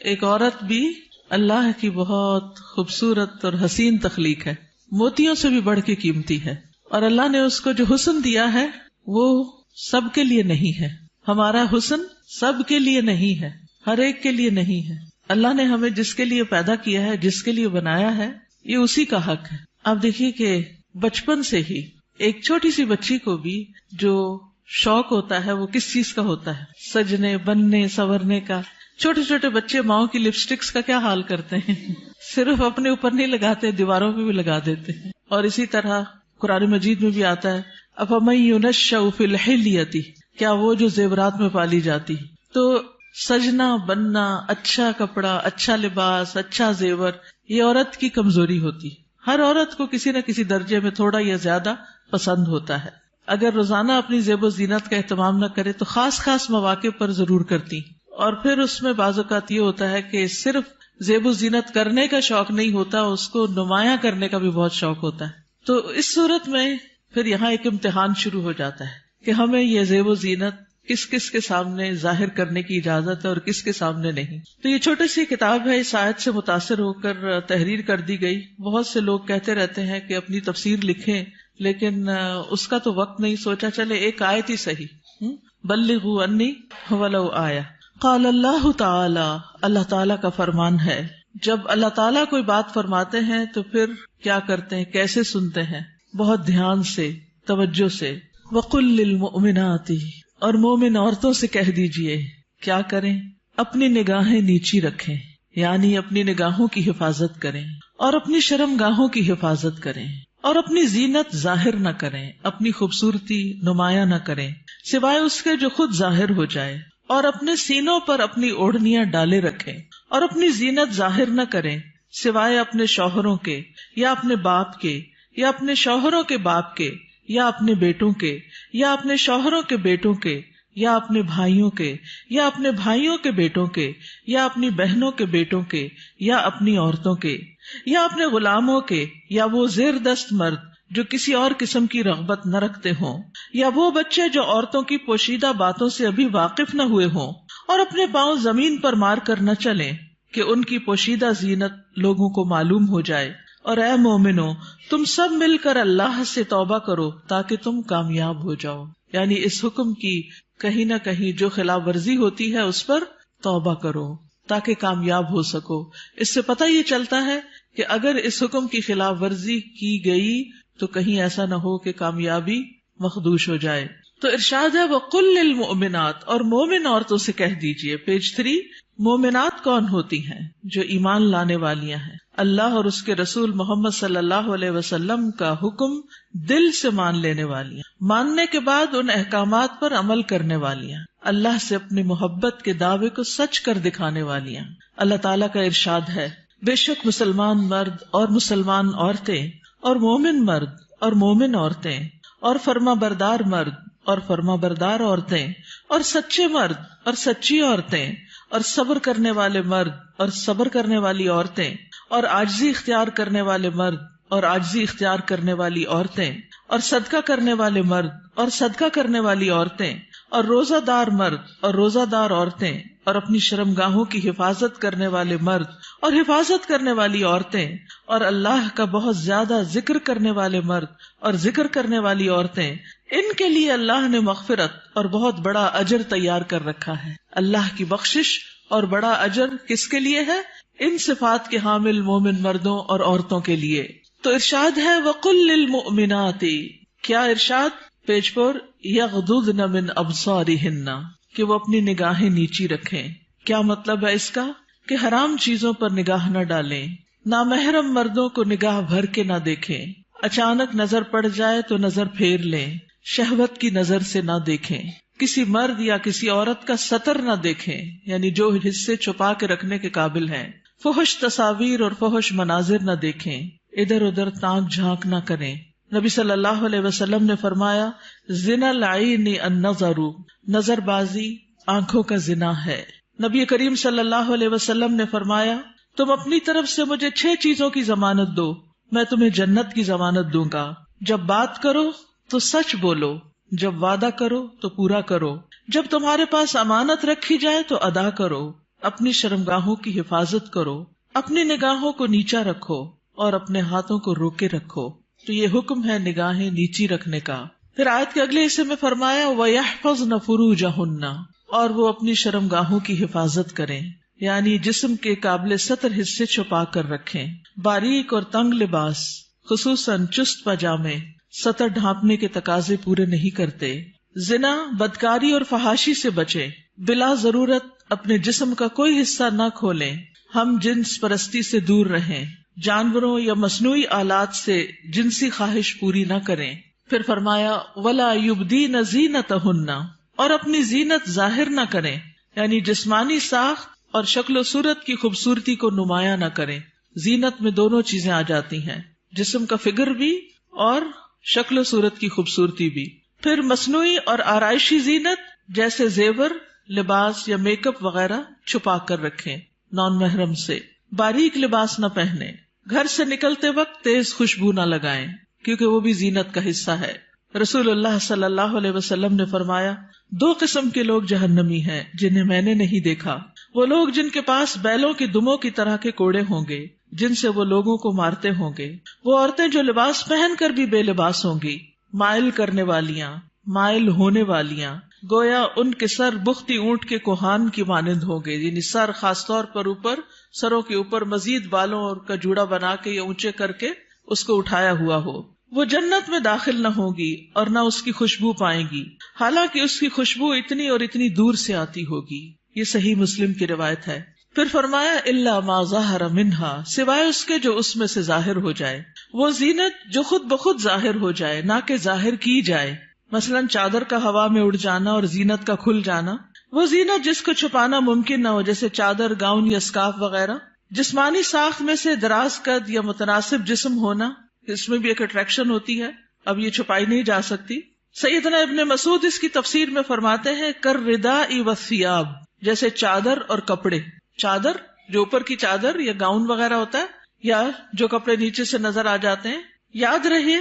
ایک عورت بھی اللہ کی بہت خوبصورت اور حسین تخلیق ہے، موتیوں سے بھی بڑھ کے قیمتی ہے، اور اللہ نے اس کو جو حسن دیا ہے وہ سب کے لیے نہیں ہے. ہمارا حسن سب کے لیے نہیں ہے، ہر ایک کے لیے نہیں ہے. اللہ نے ہمیں جس کے لیے پیدا کیا ہے، جس کے لیے بنایا ہے، یہ اسی کا حق ہے. آپ دیکھیے کہ بچپن سے ہی ایک چھوٹی سی بچی کو بھی جو شوق ہوتا ہے وہ کس چیز کا ہوتا ہے؟ سجنے، بننے، سنورنے کا. چھوٹے چھوٹے بچے ماؤں کی لپسٹکس کا کیا حال کرتے ہیں، صرف اپنے اوپر نہیں لگاتے، دیواروں پہ بھی لگا دیتے ہیں. اور اسی طرح قرآن مجید میں بھی آتا ہے افمن ينشأ فی الحلیۃ، کیا وہ جو زیورات میں پالی جاتی. تو سجنا، بننا، اچھا کپڑا، اچھا لباس، اچھا زیور، یہ عورت کی کمزوری ہوتی. ہر عورت کو کسی نہ کسی درجے میں تھوڑا یا زیادہ پسند ہوتا ہے. اگر روزانہ اپنی زیب و زینت کا اہتمام نہ کرے تو خاص خاص مواقع پر ضرور کرتی. اور پھر اس میں بعض اوقات یہ ہوتا ہے کہ صرف زیب و زینت کرنے کا شوق نہیں ہوتا، اس کو نمایاں کرنے کا بھی بہت شوق ہوتا ہے. تو اس صورت میں پھر یہاں ایک امتحان شروع ہو جاتا ہے کہ ہمیں یہ زیب و زینت کس کس کے سامنے ظاہر کرنے کی اجازت ہے اور کس کے سامنے نہیں. تو یہ چھوٹی سی کتاب ہے، اس آیت سے متاثر ہو کر تحریر کر دی گئی. بہت سے لوگ کہتے رہتے ہیں کہ اپنی تفسیر لکھیں، لیکن اس کا تو وقت نہیں. سوچا چلے ایک آیت ہی صحیح، بلغوا انی ولو آیہ. قال اللہ تعالی، اللہ تعالیٰ کا فرمان ہے، جب اللہ تعالیٰ کوئی بات فرماتے ہیں تو پھر کیا کرتے ہیں، کیسے سنتے ہیں؟ بہت دھیان سے، توجہ سے. وقل للمؤمنات، اور مومن عورتوں سے کہہ دیجئے کیا کریں؟ اپنی نگاہیں نیچی رکھیں، یعنی اپنی نگاہوں کی حفاظت کریں، اور اپنی شرم گاہوں کی حفاظت کریں، اور اپنی زینت ظاہر نہ کریں، اپنی خوبصورتی نمایاں نہ کریں سوائے اس کے جو خود ظاہر ہو جائے، اور اپنے سینوں پر اپنی اوڑھنیاں ڈالے رکھیں، اور اپنی زینت ظاہر نہ کریں سوائے اپنے شوہروں کے، یا اپنے باپ کے، یا اپنے شوہروں کے باپ کے، یا اپنے بیٹوں کے، یا اپنے شوہروں کے بیٹوں کے، یا اپنے بھائیوں کے، یا اپنے بھائیوں کے بیٹوں کے، یا اپنی بہنوں کے بیٹوں کے، یا اپنی عورتوں کے، یا اپنے غلاموں کے، یا وہ زیر دست مرد جو کسی اور قسم کی رغبت نہ رکھتے ہوں، یا وہ بچے جو عورتوں کی پوشیدہ باتوں سے ابھی واقف نہ ہوئے ہوں، اور اپنے پاؤں زمین پر مار کر نہ چلیں کہ ان کی پوشیدہ زینت لوگوں کو معلوم ہو جائے. اور اے مومنو، تم سب مل کر اللہ سے توبہ کرو تاکہ تم کامیاب ہو جاؤ. یعنی اس حکم کی کہیں نہ کہیں جو خلاف ورزی ہوتی ہے اس پر توبہ کرو تاکہ کامیاب ہو سکو. اس سے پتہ یہ چلتا ہے کہ اگر اس حکم کی خلاف ورزی کی گئی تو کہیں ایسا نہ ہو کہ کامیابی مخدوش ہو جائے. تو ارشاد ہے وَقُلْ لِلْمُؤْمِنَاتِ، اور مومن عورتوں سے کہہ دیجئے. پیج 3. مومنات کون ہوتی ہیں؟ جو ایمان لانے والیاں ہیں، اللہ اور اس کے رسول محمد صلی اللہ علیہ وسلم کا حکم دل سے مان لینے والیاں، ماننے کے بعد ان احکامات پر عمل کرنے والیاں، اللہ سے اپنی محبت کے دعوے کو سچ کر دکھانے والیاں. اللہ تعالیٰ کا ارشاد ہے بے شک مسلمان مرد اور مسلمان عورتیں، اور مومن مرد اور مومن عورتیں، اور فرما بردار مرد اور فرما بردار عورتیں، اور سچے مرد اور سچی عورتیں، اور صبر کرنے والے مرد اور صبر کرنے والی عورتیں، اور عاجزی اختیار کرنے والے مرد اور عاجزی اختیار کرنے والی عورتیں، اور صدقہ کرنے والے مرد اور صدقہ کرنے والی عورتیں، اور روزہ دار مرد اور روزہ دار عورتیں، اور اپنی شرمگاہوں کی حفاظت کرنے والے مرد اور حفاظت کرنے والی عورتیں، اور اللہ کا بہت زیادہ ذکر کرنے والے مرد اور ذکر کرنے والی عورتیں. ان کے لیے اللہ نے مغفرت اور بہت بڑا اجر تیار کر رکھا ہے. اللہ کی بخشش اور بڑا اجر کس کے لیے ہے؟ ان صفات کے حامل مومن مردوں اور عورتوں کے لیے. تو ارشاد ہے وَقُلْ لِلْمُؤْمِنَاتِ، کیا ارشاد؟ پیج 4. يَغْضُضْنَ مِنْ أَبْصَارِهِنَّ، کہ وہ اپنی نگاہیں نیچی رکھیں. کیا مطلب ہے اس کا؟ کہ حرام چیزوں پر نگاہ نہ ڈالیں، نامحرم مردوں کو نگاہ بھر کے نہ دیکھیں، اچانک نظر پڑ جائے تو نظر پھیر لیں، شہوت کی نظر سے نہ دیکھیں، کسی مرد یا کسی عورت کا سطر نہ دیکھیں، یعنی جو حصے چھپا کے رکھنے کے قابل ہیں، فحش تصاویر اور فحش مناظر نہ دیکھیں، ادھر ادھر تانک جھانک نہ کریں. نبی صلی اللہ علیہ وسلم نے فرمایا زنا العین النظر، نظر بازی آنکھوں کا زنا ہے. نبی کریم صلی اللہ علیہ وسلم نے فرمایا تم اپنی طرف سے مجھے 6 چیزوں کی ضمانت دو، میں تمہیں جنت کی ضمانت دوں گا. جب بات کرو تو سچ بولو، جب وعدہ کرو تو پورا کرو، جب تمہارے پاس امانت رکھی جائے تو ادا کرو، اپنی شرمگاہوں کی حفاظت کرو، اپنی نگاہوں کو نیچا رکھو اور اپنے ہاتھوں کو روکے رکھو. تو یہ حکم ہے نگاہیں نیچی رکھنے کا. پھر آیت کے اگلے حصے میں فرمایا وَيَحْفَظْنَ فُرُوجَهُنَّ، اور وہ اپنی شرمگاہوں کی حفاظت کریں، یعنی جسم کے قابل سطر حصے چھپا کر رکھیں. باریک اور تنگ لباس خصوصاً چست پاجامے سطر ڈھانپنے کے تقاضے پورے نہیں کرتے. زنا، بدکاری اور فحاشی سے بچیں. بلا ضرورت اپنے جسم کا کوئی حصہ نہ کھولیں. ہم جنس پرستی سے دور رہیں. جانوروں یا مصنوعی آلات سے جنسی خواہش پوری نہ کریں. پھر فرمایا وَلَا يُبْدِينَ زِينَتَهُنَّ، اور اپنی زینت ظاہر نہ کریں، یعنی جسمانی ساخت اور شکل و صورت کی خوبصورتی کو نمایاں نہ کریں. زینت میں دونوں چیزیں آ جاتی ہیں، جسم کا فگر بھی اور شکل و صورت کی خوبصورتی بھی. پھر مصنوعی اور آرائشی زینت جیسے زیور، لباس یا میک اپ وغیرہ چھپا کر رکھیں نان محرم سے. باریک لباس نہ پہنیں. گھر سے نکلتے وقت تیز خوشبو نہ لگائیں کیونکہ وہ بھی زینت کا حصہ ہے. رسول اللہ صلی اللہ علیہ وسلم نے فرمایا 2 قسم کے لوگ جہنمی ہیں جنہیں میں نے نہیں دیکھا. وہ لوگ جن کے پاس بیلوں کی دموں کی طرح کے کوڑے ہوں گے جن سے وہ لوگوں کو مارتے ہوں گے. وہ عورتیں جو لباس پہن کر بھی بے لباس ہوں گی، مائل کرنے والیاں، مائل ہونے والیاں، گویا ان کے سر بختی اونٹ کے کوہان کی مانند ہوں گے، یعنی سر خاص طور پر اوپر، سروں کے اوپر مزید بالوں اور کا جوڑا بنا کے یا اونچے کر کے اس کو اٹھایا ہوا ہو. وہ جنت میں داخل نہ ہوگی اور نہ اس کی خوشبو پائیں گی، حالانکہ اس کی خوشبو اتنی اور اتنی دور سے آتی ہوگی. یہ صحیح مسلم کی روایت ہے. پھر فرمایا الا ما ظہر منہا، سوائے اس کے جو اس میں سے ظاہر ہو جائے. وہ زینت جو خود بخود ظاہر ہو جائے، نہ کہ ظاہر کی جائے، مثلا چادر کا ہوا میں اڑ جانا اور زینت کا کھل جانا. وہ زینت جس کو چھپانا ممکن نہ ہو، جیسے چادر، گاؤن یا اسکارف وغیرہ. جسمانی ساخت میں سے دراز قد یا متناسب جسم ہونا، اس میں بھی ایک اٹریکشن ہوتی ہے، اب یہ چھپائی نہیں جا سکتی. سیدنا ابن مسعود اس کی تفسیر میں فرماتے ہیں کالرداء والثیاب، جیسے چادر اور کپڑے. چادر جو اوپر کی چادر یا گاؤن وغیرہ ہوتا ہے، یا جو کپڑے نیچے سے نظر آ جاتے ہیں. یاد رہے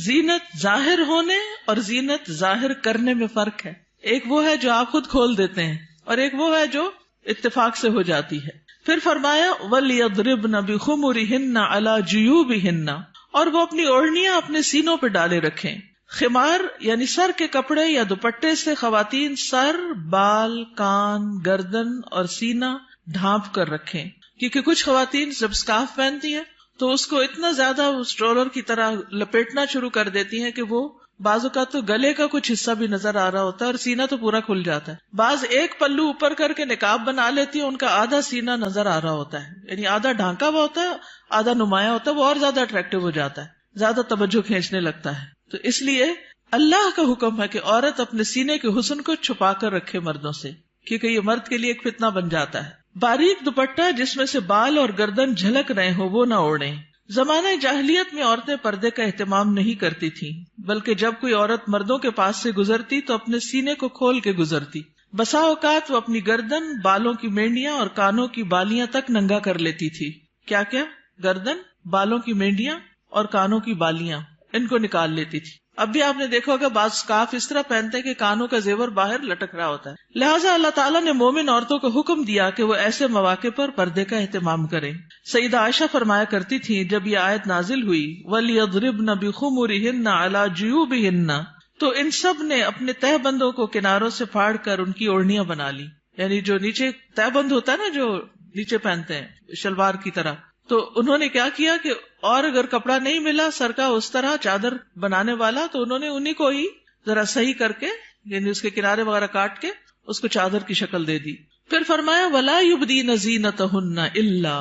زینت ظاہر ہونے اور زینت ظاہر کرنے میں فرق ہے. ایک وہ ہے جو آپ خود کھول دیتے ہیں اور ایک وہ ہے جو اتفاق سے ہو جاتی ہے. پھر فرمایا وَلْيَضْرِبْنَ بِخُمُرِهِنَّ عَلَى جُيُوبِهِنَّ، اور وہ اپنی اوڑھنیاں اپنے سینوں پہ ڈالے رکھیں. خمار یعنی سر کے کپڑے یا دوپٹے سے خواتین سر، بال، کان، گردن اور سینہ ڈھانپ کر رکھیں، کیونکہ کچھ خواتین جب اسکارف پہنتی ہیں تو اس کو اتنا زیادہ اسٹرولر کی طرح لپیٹنا شروع کر دیتی ہیں کہ وہ بعض اوقات تو گلے کا کچھ حصہ بھی نظر آ رہا ہوتا ہے اور سینہ تو پورا کھل جاتا ہے. بعض ایک پلو اوپر کر کے نقاب بنا لیتی ہیں، ان کا آدھا سینہ نظر آ رہا ہوتا ہے، یعنی آدھا ڈھانکا ہوا ہوتا ہے، آدھا نمایاں ہوتا ہے، وہ اور زیادہ اٹریکٹیو ہو جاتا ہے، زیادہ توجہ کھینچنے لگتا ہے. تو اس لیے اللہ کا حکم ہے کہ عورت اپنے سینے کے حسن کو چھپا کر رکھے مردوں سے، کیونکہ یہ مرد کے لیے ایک فتنہ بن جاتا ہے. باریک دوپٹہ جس میں سے بال اور گردن جھلک رہے ہو وہ نہ اوڑھیں. زمانہ جاہلیت میں عورتیں پردے کا اہتمام نہیں کرتی تھیں، بلکہ جب کوئی عورت مردوں کے پاس سے گزرتی تو اپنے سینے کو کھول کے گزرتی. بسا اوقات وہ اپنی گردن، بالوں کی مینڈیاں اور کانوں کی بالیاں تک ننگا کر لیتی تھی. کیا کیا؟ گردن، بالوں کی مینڈیاں اور کانوں کی بالیاں، ان کو نکال لیتی تھی. اب بھی آپ نے دیکھا ہوگا بعض اسکارف اس طرح پہنتے ہیں کہ کانوں کا زیور باہر لٹک رہا ہوتا ہے. لہٰذا اللہ تعالیٰ نے مومن عورتوں کو حکم دیا کہ وہ ایسے مواقع پر پردے کا اہتمام کریں. سیدہ عائشہ فرمایا کرتی تھی جب یہ آیت نازل ہوئی وَلْيَضْرِبْنَ بِخُمُرِهِنَّ عَلَى جُيُوبِهِنَّ، تو ان سب نے اپنے تہ بندوں کو کناروں سے پھاڑ کر ان کی اوڑھنیاں بنا لی. یعنی جو نیچے تہ بند ہوتا ہے نا، جو نیچے پہنتے ہیں شلوار کی طرح، تو انہوں نے کیا کیا کہ اور اگر کپڑا نہیں ملا سر کا اس طرح چادر بنانے والا تو انہوں نے انہی کو ہی ذرا صحیح کر کے، یعنی اس کے کنارے وغیرہ کاٹ کے اس کو چادر کی شکل دے دی. پھر فرمایا وَلَا يُبْدِينَ زِينَتَهُنَّ إِلَّا،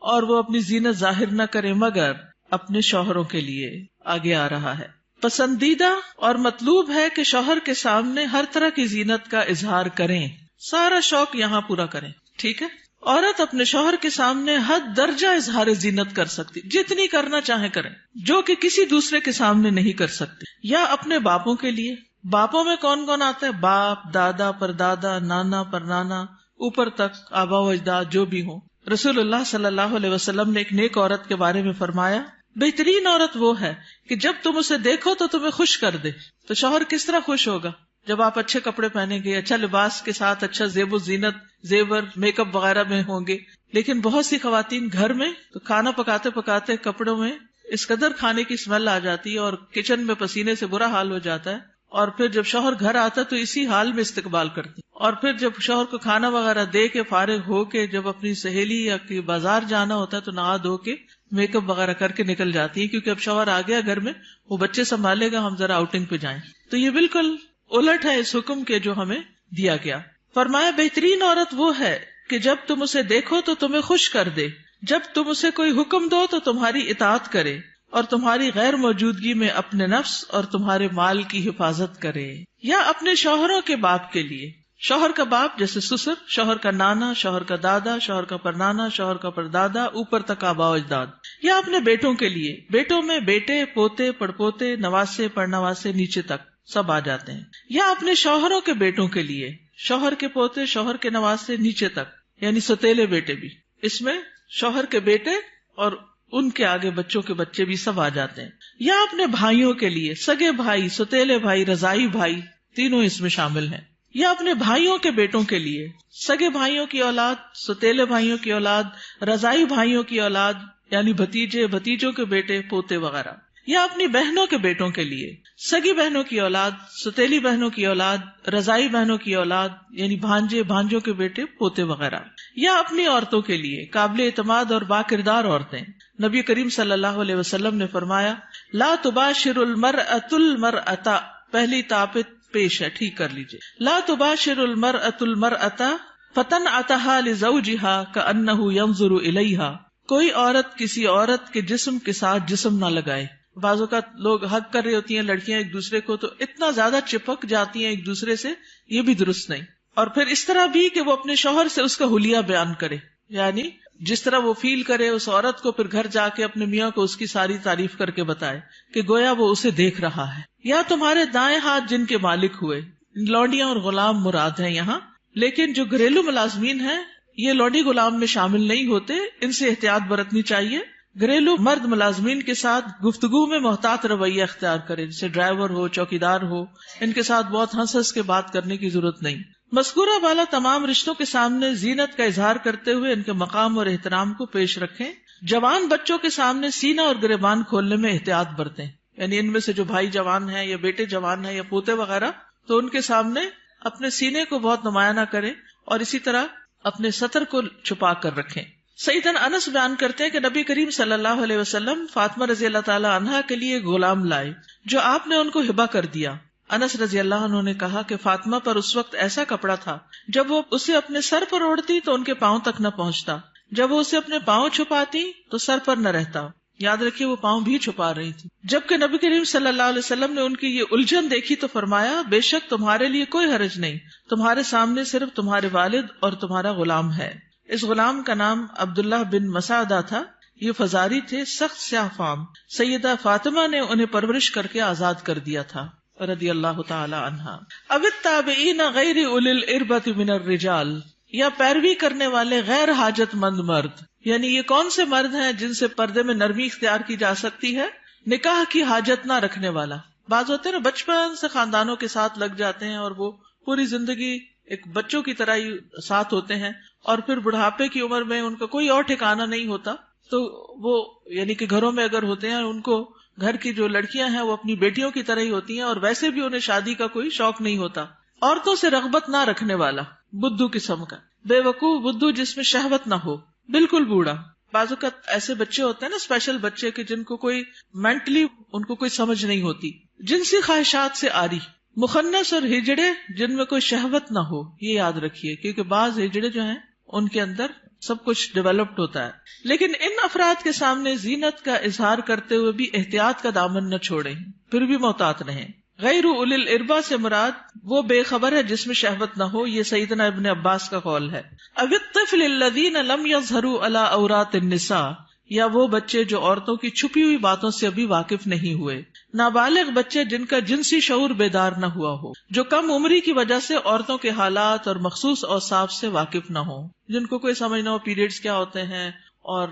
اور وہ اپنی زینت ظاہر نہ کریں مگر اپنے شوہروں کے لیے. آگے آ رہا ہے پسندیدہ اور مطلوب ہے کہ شوہر کے سامنے ہر طرح کی زینت کا اظہار کریں، سارا شوق یہاں پورا کریں. ٹھیک ہے، عورت اپنے شوہر کے سامنے حد درجہ اظہار زینت کر سکتی، جتنی کرنا چاہے کریں، جو کہ کسی دوسرے کے سامنے نہیں کر سکتی. یا اپنے باپوں کے لیے، باپوں میں کون کون آتا ہے؟ باپ، دادا، پردادا، نانا، پرنانا، اوپر تک آبا و اجداد جو بھی ہوں. رسول اللہ صلی اللہ علیہ وسلم نے ایک نیک عورت کے بارے میں فرمایا بہترین عورت وہ ہے کہ جب تم اسے دیکھو تو تمہیں خوش کر دے. تو شوہر کس طرح خوش ہوگا؟ جب آپ اچھے کپڑے پہنیں گے، اچھا لباس کے ساتھ اچھا زیب و زینت، زیور، میک اپ وغیرہ میں ہوں گے. لیکن بہت سی خواتین گھر میں تو کھانا پکاتے پکاتے کپڑوں میں اس قدر کھانے کی اسمیل آ جاتی ہے اور کچن میں پسینے سے برا حال ہو جاتا ہے، اور پھر جب شوہر گھر آتا ہے تو اسی حال میں استقبال کرتی، اور پھر جب شوہر کو کھانا وغیرہ دے کے فارغ ہو کے جب اپنی سہیلی یا بازار جانا ہوتا ہے تو نہا دھو کے میک اپ وغیرہ کر کے نکل جاتی ہے، کیونکہ اب شوہر آ گیا گھر میں، وہ بچے سنبھالے گا، ہم ذرا آؤٹنگ پہ جائیں. تو یہ بالکل الٹ ہے اس حکم کے جو ہمیں دیا گیا. فرمایا بہترین عورت وہ ہے کہ جب تم اسے دیکھو تو تمہیں خوش کر دے، جب تم اسے کوئی حکم دو تو تمہاری اطاعت کرے، اور تمہاری غیر موجودگی میں اپنے نفس اور تمہارے مال کی حفاظت کرے. یا اپنے شوہروں کے باپ کے لیے، شوہر کا باپ جیسے سسر، شوہر کا نانا، شوہر کا دادا، شوہر کا پرنانا، شوہر کا پردادا، اوپر تک آباء و اجداد. یا اپنے بیٹوں کے لیے، بیٹوں میں بیٹے، پوتے، پڑپوتے، نواسے، پڑنواسے، نیچے تک سب آ جاتے ہیں. یا اپنے شوہروں کے بیٹوں کے لیے، شوہر کے پوتے، شوہر کے نواسے، نیچے تک، یعنی ستیلے بیٹے بھی. اس میں شوہر کے بیٹے اور ان کے آگے بچوں کے بچے بھی سب آ جاتے ہیں. یا اپنے بھائیوں کے لیے، سگے بھائی، ستیلے بھائی، رضائی بھائی، تینوں اس میں شامل ہیں. یا اپنے بھائیوں کے بیٹوں کے لیے، سگے بھائیوں کی اولاد، ستیلے بھائیوں کی اولاد، رضائی بھائیوں کی اولاد، یعنی بھتیجے، بھتیجوں کے بیٹے، پوتے وغیرہ. یا اپنی بہنوں کے بیٹوں کے لیے، سگی بہنوں کی اولاد، ستیلی بہنوں کی اولاد، رضائی بہنوں کی اولاد، یعنی بھانجے، بھانجوں کے بیٹے، پوتے وغیرہ. یا اپنی عورتوں کے لیے، قابل اعتماد اور باکردار عورتیں. نبی کریم صلی اللہ علیہ وسلم نے فرمایا، لا تباشر المرأة المرأة، پہلی طاقت پیش ہے، ٹھیک کر لیجئے. لا تباشر المرأة المرأة فتنعتها لزوجها كأنه ينظر إليها، کوئی عورت کسی عورت کے جسم کے ساتھ جسم نہ لگائے. بعض اوقات لوگ حق کر رہی ہوتی ہیں لڑکیاں ایک دوسرے کو، تو اتنا زیادہ چپک جاتی ہیں ایک دوسرے سے، یہ بھی درست نہیں. اور پھر اس طرح بھی کہ وہ اپنے شوہر سے اس کا حلیہ بیان کرے، یعنی جس طرح وہ فیل کرے اس عورت کو، پھر گھر جا کے اپنے میاں کو اس کی ساری تعریف کر کے بتائے کہ گویا وہ اسے دیکھ رہا ہے. یا تمہارے دائیں ہاتھ جن کے مالک ہوئے، لونڈیاں اور غلام مراد ہیں یہاں، لیکن جو گھریلو ملازمین ہیں یہ لونڈی غلام میں شامل نہیں ہوتے، ان سے احتیاط برتنی چاہیے. گھریلو مرد ملازمین کے ساتھ گفتگو میں محتاط رویہ اختیار کرے، جیسے ڈرائیور ہو، چوکیدار ہو، ان کے ساتھ بہت ہنس ہنس کے بات کرنے کی ضرورت نہیں. مذکورہ والا تمام رشتوں کے سامنے زینت کا اظہار کرتے ہوئے ان کے مقام اور احترام کو پیش رکھیں. جوان بچوں کے سامنے سینہ اور گریبان کھولنے میں احتیاط برتیں، یعنی ان میں سے جو بھائی جوان ہیں یا بیٹے جوان ہیں یا پوتے وغیرہ، تو ان کے سامنے اپنے سینے کو بہت نمایاں نہ کریں، اور اسی طرح اپنے سطر کو چھپا کر رکھیں. سیدنا انس بیان کرتے ہیں کہ نبی کریم صلی اللہ علیہ وسلم فاطمہ رضی اللہ تعالی عنہا کے لیے ایک غلام لائے جو آپ نے ان کو ہبہ کر دیا. انس رضی اللہ عنہ نے کہا کہ فاطمہ پر اس وقت ایسا کپڑا تھا جب وہ اسے اپنے سر پر اوڑھتی تو ان کے پاؤں تک نہ پہنچتا، جب وہ اسے اپنے پاؤں چھپاتی تو سر پر نہ رہتا. یاد رکھیے وہ پاؤں بھی چھپا رہی تھی. جبکہ نبی کریم صلی اللہ علیہ وسلم نے ان کی یہ الجھن دیکھی تو فرمایا، بے شک تمہارے لیے کوئی حرج نہیں، تمہارے سامنے صرف تمہارے والد اور تمہارا غلام ہے. اس غلام کا نام عبداللہ بن مسعدہ تھا. یہ فزاری تھے، سخت سیاہ فام. سیدہ فاطمہ نے انہیں پرورش کر کے آزاد کر دیا تھا رضی اللہ تعالی عنہا. اب التابعین غیر اولی الاربۃ من الرجال، یا پیروی کرنے والے غیر حاجت مند مرد، یعنی یہ کون سے مرد ہیں جن سے پردے میں نرمی اختیار کی جا سکتی ہے؟ نکاح کی حاجت نہ رکھنے والا. بعض ہوتے ہیں نا بچپن سے خاندانوں کے ساتھ لگ جاتے ہیں اور وہ پوری زندگی ایک بچوں کی طرح ہی ساتھ ہوتے ہیں، اور پھر بڑھاپے کی عمر میں ان کا کوئی اور ٹھکانہ نہیں ہوتا، تو وہ یعنی کہ گھروں میں اگر ہوتے ہیں، ان کو گھر کی جو لڑکیاں ہیں وہ اپنی بیٹیوں کی طرح ہی ہوتی ہیں، اور ویسے بھی انہیں شادی کا کوئی شوق نہیں ہوتا. عورتوں سے رغبت نہ رکھنے والا، بدھو قسم کا، بے وقوف بدھو جس میں شہوت نہ ہو، بالکل بوڑھا. بعض اوقات ایسے بچے ہوتے ہیں نا، اسپیشل بچے کہ جن کو کوئی مینٹلی ان کو کوئی سمجھ نہیں ہوتی، جنسی خواہشات سے آری. مخنث اور ہجڑے جن میں کوئی شہوت نہ ہو، یہ یاد رکھیے، کیونکہ بعض ہجڑے جو ہیں ان کے اندر سب کچھ ڈیولپڈ ہوتا ہے. لیکن ان افراد کے سامنے زینت کا اظہار کرتے ہوئے بھی احتیاط کا دامن نہ چھوڑیں، پھر بھی محتاط رہیں. غیر اولی الاربہ سے مراد وہ بے خبر ہے جس میں شہوت نہ ہو، یہ سیدنا ابن عباس کا قول ہے. اب الطفل الذین لم یظہروا علی عورات النساء، یا وہ بچے جو عورتوں کی چھپی ہوئی باتوں سے ابھی واقف نہیں ہوئے. نابالغ بچے جن کا جنسی شعور بیدار نہ ہوا ہو، جو کم عمری کی وجہ سے عورتوں کے حالات اور مخصوص اوصاف سے واقف نہ ہو، جن کو کوئی سمجھ نہ ہو پیریڈز کیا ہوتے ہیں، اور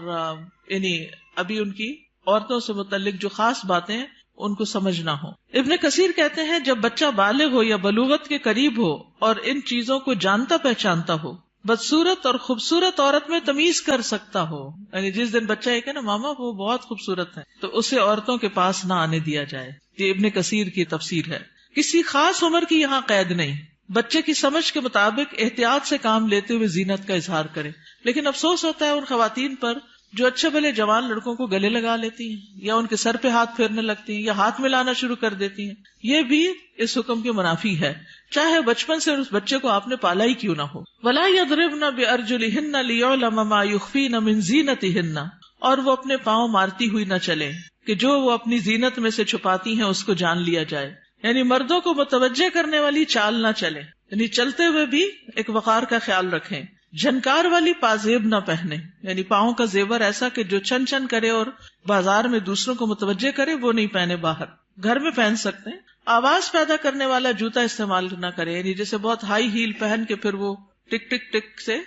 یعنی ابھی ان کی عورتوں سے متعلق جو خاص باتیں ہیں ان کو سمجھنا ہو. ابن کثیر کہتے ہیں جب بچہ بالغ ہو یا بلوغت کے قریب ہو اور ان چیزوں کو جانتا پہچانتا ہو، بدصورت اور خوبصورت عورت میں تمیز کر سکتا ہو، یعنی جس دن بچہ یہ کہ نا ماما وہ بہت خوبصورت ہے، تو اسے عورتوں کے پاس نہ آنے دیا جائے. یہ ابن کثیر کی تفسیر ہے. کسی خاص عمر کی یہاں قید نہیں، بچے کی سمجھ کے مطابق احتیاط سے کام لیتے ہوئے زینت کا اظہار کرے. لیکن افسوس ہوتا ہے ان خواتین پر جو اچھے بھلے جوان لڑکوں کو گلے لگا لیتی ہیں یا ان کے سر پہ ہاتھ پھیرنے لگتی ہیں یا ہاتھ ملانا شروع کر دیتی ہیں. یہ بھی اس حکم کے منافی ہے، چاہے بچپن سے اس بچے کو آپ نے پالا ہی کیوں نہ ہو. وَلَا يَضْرِبْنَ بِأَرْجُلِهِنَّ لِيُعْلَمَ مَا يُخْفِينَ مِنْ زِينَتِهِنَّ، اور وہ اپنے پاؤں مارتی ہوئی نہ چلیں کہ جو وہ اپنی زینت میں سے چھپاتی ہیں اس کو جان لیا جائے. یعنی مردوں کو متوجہ کرنے والی چال نہ چلیں، یعنی چلتے ہوئے بھی ایک وقار کا خیال رکھیں. جھنکار والی پازیب نہ پہنے، یعنی پاؤں کا زیور ایسا کہ جو چھن چھن کرے اور بازار میں دوسروں کو متوجہ کرے وہ نہیں پہنے، باہر گھر میں پہن سکتے ہیں. آواز پیدا کرنے والا جوتا استعمال نہ کرے، یعنی جیسے بہت ہائی ہیل پہن کے پھر وہ ٹک ٹک ٹک سے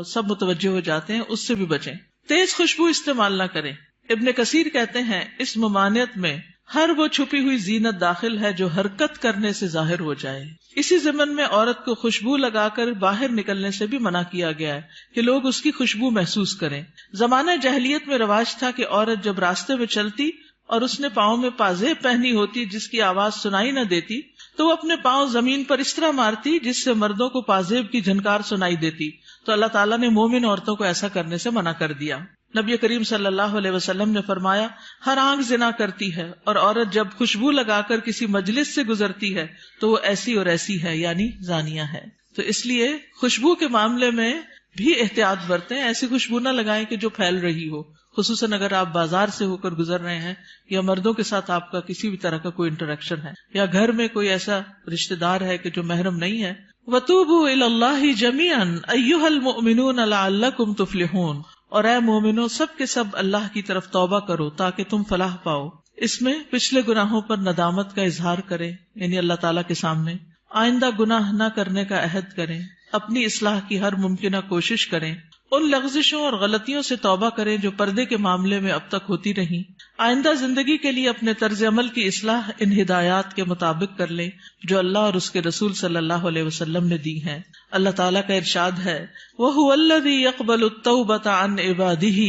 سب متوجہ ہو جاتے ہیں، اس سے بھی بچیں. تیز خوشبو استعمال نہ کریں. ابن کثیر کہتے ہیں اس ممانعت میں ہر وہ چھپی ہوئی زینت داخل ہے جو حرکت کرنے سے ظاہر ہو جائے. اسی ضمن میں عورت کو خوشبو لگا کر باہر نکلنے سے بھی منع کیا گیا ہے کہ لوگ اس کی خوشبو محسوس کریں. زمانہ جاہلیت میں رواج تھا کہ عورت جب راستے میں چلتی اور اس نے پاؤں میں پازیب پہنی ہوتی جس کی آواز سنائی نہ دیتی تو وہ اپنے پاؤں زمین پر اس طرح مارتی جس سے مردوں کو پازیب کی جھنکار سنائی دیتی. تو اللہ تعالیٰ نے مومن عورتوں کو ایسا کرنے سے منع کر دیا. نبی کریم صلی اللہ علیہ وسلم نے فرمایا ہر آنکھ زنا کرتی ہے، اور عورت جب خوشبو لگا کر کسی مجلس سے گزرتی ہے تو وہ ایسی اور ایسی ہے، یعنی زانیہ ہے. تو اس لیے خوشبو کے معاملے میں بھی احتیاط برتیں، ایسی خوشبو نہ لگائیں کہ جو پھیل رہی ہو، خصوصاً اگر آپ بازار سے ہو کر گزر رہے ہیں یا مردوں کے ساتھ آپ کا کسی بھی طرح کا کوئی انٹریکشن ہے یا گھر میں کوئی ایسا رشتہ دار ہے کہ جو محرم نہیں ہے. وَتُوبُوا إِلَى اللَّهِ جَمِيعًا أَيُّهَا الْمُؤْمِنُونَ لَعَلَّكُمْ تُفْلِحُونَ، اور اے مومنو سب کے سب اللہ کی طرف توبہ کرو تاکہ تم فلاح پاؤ. اس میں پچھلے گناہوں پر ندامت کا اظہار کریں، یعنی اللہ تعالیٰ کے سامنے آئندہ گناہ نہ کرنے کا عہد کریں، اپنی اصلاح کی ہر ممکنہ کوشش کریں، ان لغزشوں اور غلطیوں سے توبہ کریں جو پردے کے معاملے میں اب تک ہوتی رہیں. آئندہ زندگی کے لیے اپنے طرز عمل کی اصلاح ان ہدایات کے مطابق کر لیں جو اللہ اور اس کے رسول صلی اللہ علیہ وسلم نے دی ہیں. اللہ تعالیٰ کا ارشاد ہے وَهُوَ الَّذِي يَقْبَلُ التَّوْبَةَ عَنْ عِبَادِهِ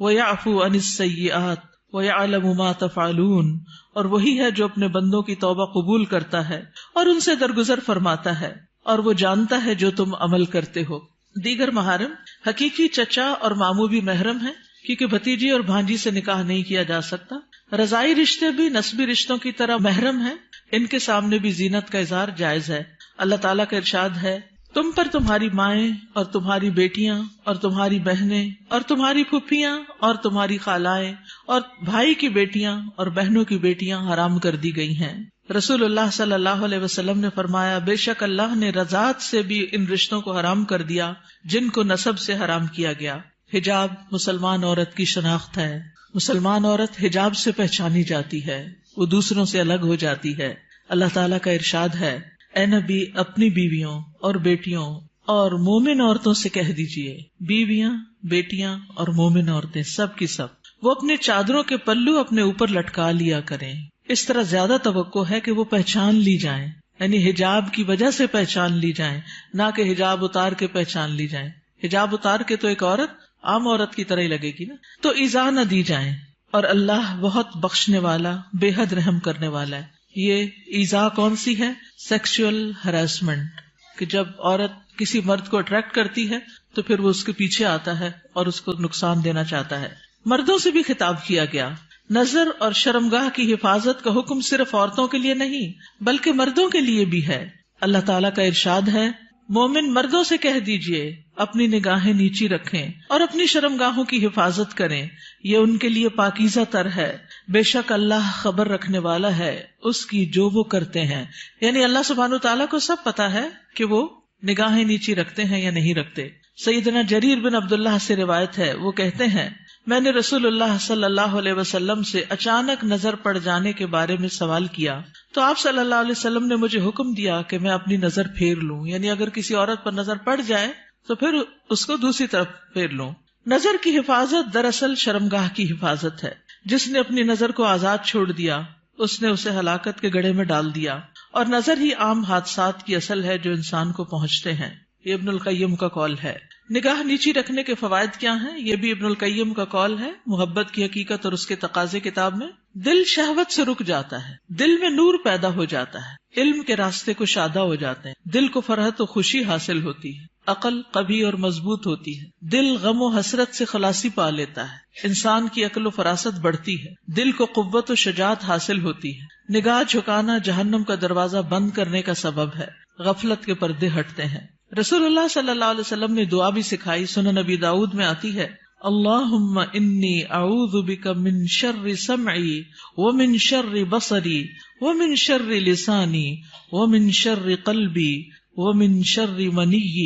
وَيَعْفُو عَنِ السَّيِّئَاتِ وَيَعْلَمُ مَا تَفْعَلُونَ، اور وہی ہے جو اپنے بندوں کی توبہ قبول کرتا ہے اور ان سے درگزر فرماتا ہے، اور وہ جانتا ہے جو تم عمل کرتے ہو. دیگر محارم حقیقی چچا اور ماموں بھی محرم ہیں، کیونکہ بھتیجی اور بھانجی سے نکاح نہیں کیا جا سکتا. رضائی رشتے بھی نسبی رشتوں کی طرح محرم ہیں، ان کے سامنے بھی زینت کا اظہار جائز ہے. اللہ تعالیٰ کا ارشاد ہے تم پر تمہاری مائیں اور تمہاری بیٹیاں اور تمہاری بہنیں اور تمہاری پھپھیاں اور تمہاری خالائیں اور بھائی کی بیٹیاں اور بہنوں کی بیٹیاں حرام کر دی گئی ہیں. رسول اللہ صلی اللہ علیہ وسلم نے فرمایا بے شک اللہ نے رضاعت سے بھی ان رشتوں کو حرام کر دیا جن کو نسب سے حرام کیا گیا. حجاب مسلمان عورت کی شناخت ہے. مسلمان عورت حجاب سے پہچانی جاتی ہے، وہ دوسروں سے الگ ہو جاتی ہے. اللہ تعالیٰ کا ارشاد ہے اے نبی اپنی بیویوں اور بیٹیوں اور مومن عورتوں سے کہہ دیجئے، بیویاں بیٹیاں اور مومن عورتیں سب کی سب وہ اپنے چادروں کے پلو اپنے اوپر لٹکا لیا کریں. اس طرح زیادہ توقع ہے کہ وہ پہچان لی جائیں، یعنی حجاب کی وجہ سے پہچان لی جائیں، نہ کہ حجاب اتار کے پہچان لی جائیں. حجاب اتار کے تو ایک عورت عام عورت کی طرح ہی لگے گی نا. تو ایذا نہ دی جائیں، اور اللہ بہت بخشنے والا بے حد رحم کرنے والا ہے. یہ ایذا کون سی ہے؟ سیکسول ہراسمنٹ، کہ جب عورت کسی مرد کو اٹریکٹ کرتی ہے تو پھر وہ اس کے پیچھے آتا ہے اور اس کو نقصان دینا چاہتا ہے. مردوں سے بھی خطاب کیا گیا. نظر اور شرمگاہ کی حفاظت کا حکم صرف عورتوں کے لیے نہیں بلکہ مردوں کے لیے بھی ہے. اللہ تعالیٰ کا ارشاد ہے مومن مردوں سے کہہ دیجئے اپنی نگاہیں نیچی رکھیں اور اپنی شرمگاہوں کی حفاظت کریں، یہ ان کے لیے پاکیزہ تر ہے. بے شک اللہ خبر رکھنے والا ہے اس کی جو وہ کرتے ہیں. یعنی اللہ سبحانہ وتعالیٰ کو سب پتا ہے کہ وہ نگاہیں نیچی رکھتے ہیں یا نہیں رکھتے. سیدنا جریر بن عبداللہ سے روایت ہے، وہ کہتے ہیں میں نے رسول اللہ صلی اللہ علیہ وسلم سے اچانک نظر پڑ جانے کے بارے میں سوال کیا تو آپ صلی اللہ علیہ وسلم نے مجھے حکم دیا کہ میں اپنی نظر پھیر لوں، یعنی اگر کسی عورت پر نظر پڑ جائے تو پھر اس کو دوسری طرف پھیر لوں. نظر کی حفاظت دراصل شرمگاہ کی حفاظت ہے. جس نے اپنی نظر کو آزاد چھوڑ دیا اس نے اسے ہلاکت کے گڑھے میں ڈال دیا، اور نظر ہی عام حادثات کی اصل ہے جو انسان کو پہنچتے ہیں. یہ ابن القیم کا قول ہے. نگاہ نیچی رکھنے کے فوائد کیا ہیں؟ یہ بھی ابن القیم کا قول ہے. محبت کی حقیقت اور اس کے تقاضے کتاب میں. دل شہوت سے رک جاتا ہے، دل میں نور پیدا ہو جاتا ہے، علم کے راستے کو شادہ ہو جاتے ہیں، دل کو فرحت و خوشی حاصل ہوتی ہے، عقل قوی اور مضبوط ہوتی ہے، دل غم و حسرت سے خلاصی پا لیتا ہے، انسان کی عقل و فراست بڑھتی ہے، دل کو قوت و شجاعت حاصل ہوتی ہے. نگاہ جھکانا جہنم کا دروازہ بند کرنے کا سبب ہے، غفلت کے پردے ہٹتے ہیں. رسول اللہ صلی اللہ علیہ وسلم نے دعا بھی سکھائی. سنن نبی داؤد میں آتی ہے، اللہم انی اعوذ بک من شر سمعی ومن شر بصری ومن شر لسانی ومن شر قلبی ومن شر منی.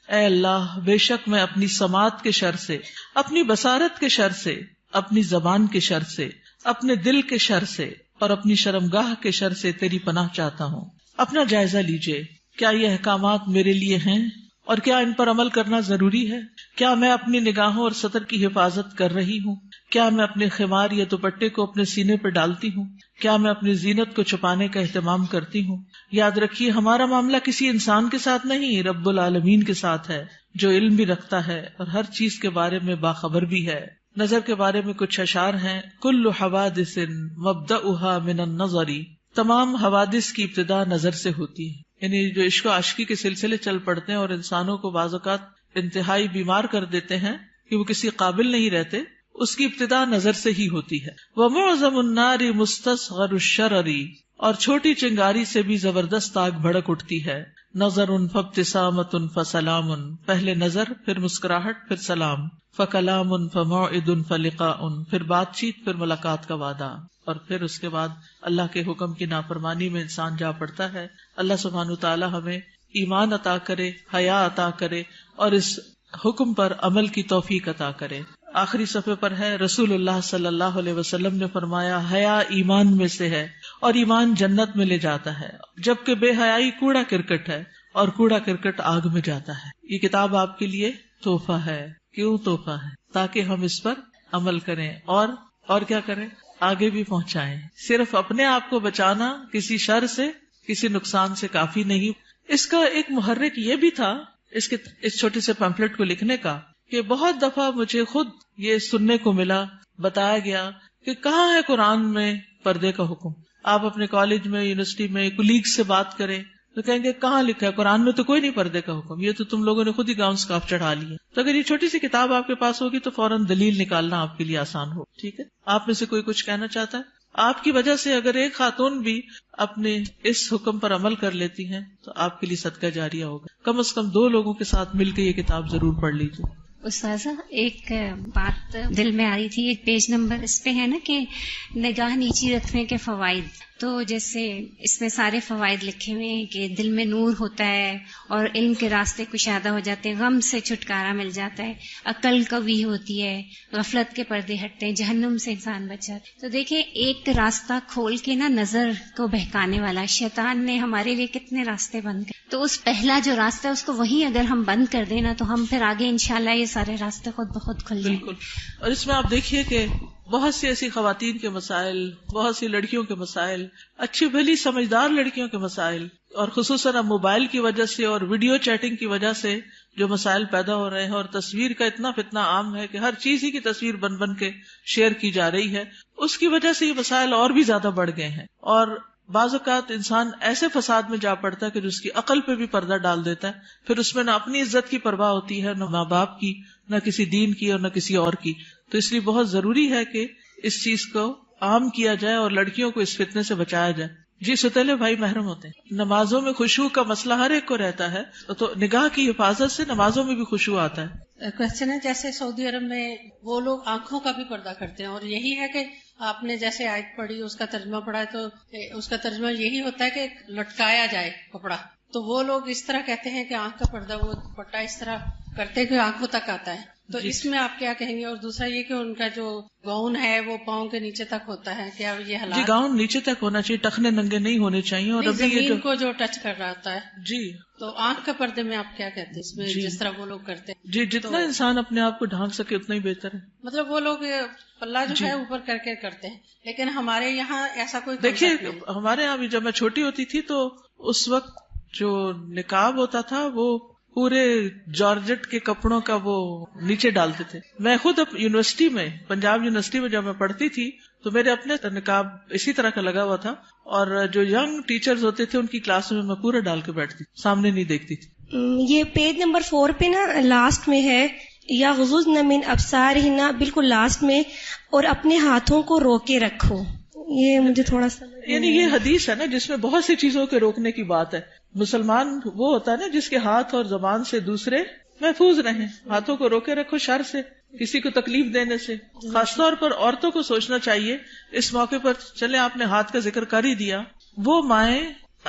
اے اللہ، بے شک میں اپنی سماعت کے شر سے، اپنی بصارت کے شر سے، اپنی زبان کے شر سے، اپنے دل کے شر سے اور اپنی شرمگاہ کے شر سے تیری پناہ چاہتا ہوں. اپنا جائزہ لیجئے، کیا یہ احکامات میرے لیے ہیں اور کیا ان پر عمل کرنا ضروری ہے؟ کیا میں اپنی نگاہوں اور سطر کی حفاظت کر رہی ہوں؟ کیا میں اپنے خمار یا دوپٹے کو اپنے سینے پر ڈالتی ہوں؟ کیا میں اپنی زینت کو چھپانے کا اہتمام کرتی ہوں؟ یاد رکھیے، ہمارا معاملہ کسی انسان کے ساتھ نہیں، رب العالمین کے ساتھ ہے، جو علم بھی رکھتا ہے اور ہر چیز کے بارے میں باخبر بھی ہے. نظر کے بارے میں کچھ اشعار ہیں. کل حوادث مبدأها من النظر. تمام حوادث کی ابتدا نظر سے ہوتی ہے. یعنی جو عشق و عاشقی کے سلسلے چل پڑتے ہیں اور انسانوں کو بعض اوقات انتہائی بیمار کر دیتے ہیں کہ وہ کسی قابل نہیں رہتے، اس کی ابتدا نظر سے ہی ہوتی ہے. وَمُعْظَمُ النَّارِ مُسْتَصْغَرُ الشَّرَرِ. اور چھوٹی چنگاری سے بھی زبردست آگ بھڑک اٹھتی ہے. نظر فابتسامۃ فسلام. پہلے نظر، پھر مسکراہٹ، پھر سلام. فکلام فموعد فلقاء. پھر بات چیت، پھر ملاقات کا وعدہ. اور پھر اس کے بعد اللہ کے حکم کی نافرمانی میں انسان جا پڑتا ہے. اللہ سبحانہ وتعالی ہمیں ایمان عطا کرے، حیا عطا کرے اور اس حکم پر عمل کی توفیق عطا کرے. آخری صفحے پر ہے، رسول اللہ صلی اللہ علیہ وسلم نے فرمایا، حیا ایمان میں سے ہے اور ایمان جنت میں لے جاتا ہے، جبکہ بے حیائی کوڑا کرکٹ ہے اور کوڑا کرکٹ آگ میں جاتا ہے. یہ کتاب آپ کے لیے تحفہ ہے. کیوں تحفہ ہے؟ تاکہ ہم اس پر عمل کریں اور کیا کریں؟ آگے بھی پہنچائیں. صرف اپنے آپ کو بچانا کسی شر سے، کسی نقصان سے کافی نہیں. اس کا ایک محرک یہ بھی تھا، اس چھوٹے سے پیمفلٹ کو لکھنے کا، کہ بہت دفعہ مجھے خود یہ سننے کو ملا، بتایا گیا کہ کہاں ہے قرآن میں پردے کا حکم. آپ اپنے کالج میں، یونیورسٹی میں کولیگ سے بات کریں تو کہیں گے کہاں لکھا ہے قرآن میں؟ تو کوئی نہیں پردے کا حکم، یہ تو تم لوگوں نے خود ہی گاؤن سکارف چڑھا لی ہے. تو اگر یہ چھوٹی سی کتاب آپ کے پاس ہوگی تو فوراً دلیل نکالنا آپ کے لیے آسان ہو. ٹھیک ہے، آپ میں سے کوئی کچھ کہنا چاہتا ہے؟ آپ کی وجہ سے اگر ایک خاتون بھی اپنے اس حکم پر عمل کر لیتی ہیں تو آپ کے لیے صدقہ جاریہ ہوگا. کم از کم 2 لوگوں کے ساتھ مل کے یہ کتاب ضرور پڑھ لیجیے. استاذہ، ایک بات دل میں آ رہی تھی، ایک پیج نمبر اس پہ ہے نا کہ نگاہ نیچی رکھنے کے فوائد. تو جیسے اس میں سارے فوائد لکھے ہوئے ہیں کہ دل میں نور ہوتا ہے اور علم کے راستے کشادہ ہو جاتے ہیں، غم سے چھٹکارا مل جاتا ہے، عقل قوی ہوتی ہے، غفلت کے پردے ہٹتے ہیں، جہنم سے انسان بچ جاتا ہے. تو دیکھیں، ایک راستہ کھول کے نا نظر کو بہکانے والا شیطان نے ہمارے لیے کتنے راستے بند کر، تو اس پہلا جو راستہ ہے اس کو وہیں اگر ہم بند کر دیں نا تو ہم پھر آگے انشاءاللہ یہ سارے راستے خود بخود کھل جائیں. بالکل. اور اس میں آپ دیکھیے کہ بہت سی ایسی خواتین کے مسائل، بہت سی لڑکیوں کے مسائل، اچھی بھلی سمجھدار لڑکیوں کے مسائل، اور خصوصاً اب موبائل کی وجہ سے اور ویڈیو چیٹنگ کی وجہ سے جو مسائل پیدا ہو رہے ہیں، اور تصویر کا اتنا فتنہ عام ہے کہ ہر چیز ہی کی تصویر بن بن کے شیئر کی جا رہی ہے، اس کی وجہ سے یہ مسائل اور بھی زیادہ بڑھ گئے ہیں. اور بعض اوقات انسان ایسے فساد میں جا پڑتا ہے کہ جس کی عقل پہ بھی پردہ ڈال دیتا ہے، پھر اس میں نہ اپنی عزت کی پرواہ ہوتی ہے، نہ ماں باپ کی، نہ کسی دین کی اور نہ کسی اور کی. تو اس لیے بہت ضروری ہے کہ اس چیز کو عام کیا جائے اور لڑکیوں کو اس فتنے سے بچایا جائے. جی، ستیلے بھائی محرم ہوتے ہیں. نمازوں میں خشوع کا مسئلہ ہر ایک کو رہتا ہے، تو نگاہ کی حفاظت سے نمازوں میں بھی خشوع آتا ہے. کوشچن ہے، جیسے سعودی عرب میں وہ لوگ آنکھوں کا بھی پردہ کرتے ہیں، اور یہی ہے کہ آپ نے جیسے آیت پڑھی، اس کا ترجمہ پڑھا ہے، تو اس کا ترجمہ یہی ہوتا ہے کہ لٹکایا جائے کپڑا. تو وہ لوگ اس طرح کہتے ہیں کہ آنکھ کا پردہ، وہ دوپٹہ اس طرح کرتے ہیں کہ آنکھوں تک آتا ہے. تو اس میں آپ کیا کہیں گے؟ اور دوسرا یہ کہ ان کا جو گاؤن ہے وہ پاؤں کے نیچے تک ہوتا ہے، کیا یہ حالات؟ جی گاؤن نیچے تک ہونا چاہیے، ٹخنے ننگے نہیں ہونے چاہیے. اور ابھی یہ زمین کو جو ٹچ کر رہا ہوتا ہے. جی تو آنکھ کے پردے میں آپ کیا کہتے ہیں اس میں؟ جس طرح وہ لوگ کرتے ہیں جی، جتنا انسان اپنے آپ کو ڈھانک سکے اتنا ہی بہتر ہے. مطلب وہ لوگ پلہ جو ہے اوپر کر کے کرتے ہیں، لیکن ہمارے یہاں ایسا کوئی دیکھیے ہمارے یہاں بھی جب میں چھوٹی ہوتی تھی تو اس وقت جو نقاب ہوتا تھا وہ پورے جارجٹ کے کپڑوں کا وہ نیچے ڈالتے تھے. میں خود یونیورسٹی میں، پنجاب یونیورسٹی میں جب میں پڑھتی تھی تو میرے اپنے نقاب اسی طرح کا لگا ہوا تھا، اور جو ینگ ٹیچرز ہوتے تھے ان کی کلاس میں میں پورا ڈال کے بیٹھتی، سامنے نہیں دیکھتی تھی. یہ پیج نمبر 4 پہ نا لاسٹ میں ہے، یا غضضن من ابصارہن، بالکل لاسٹ میں، اور اپنے ہاتھوں کو روکے رکھو. یہ مجھے تھوڑا سا یعنی یہ حدیث ہے نا جس میں بہت سی چیزوں کے روکنے کی بات ہے. مسلمان وہ ہوتا ہے نا جس کے ہاتھ اور زبان سے دوسرے محفوظ رہیں. ہاتھوں کو روکے رکھو شر سے، کسی کو تکلیف دینے سے. خاص طور پر عورتوں کو سوچنا چاہیے اس موقع پر. چلے آپ نے ہاتھ کا ذکر کر ہی دیا، وہ مائیں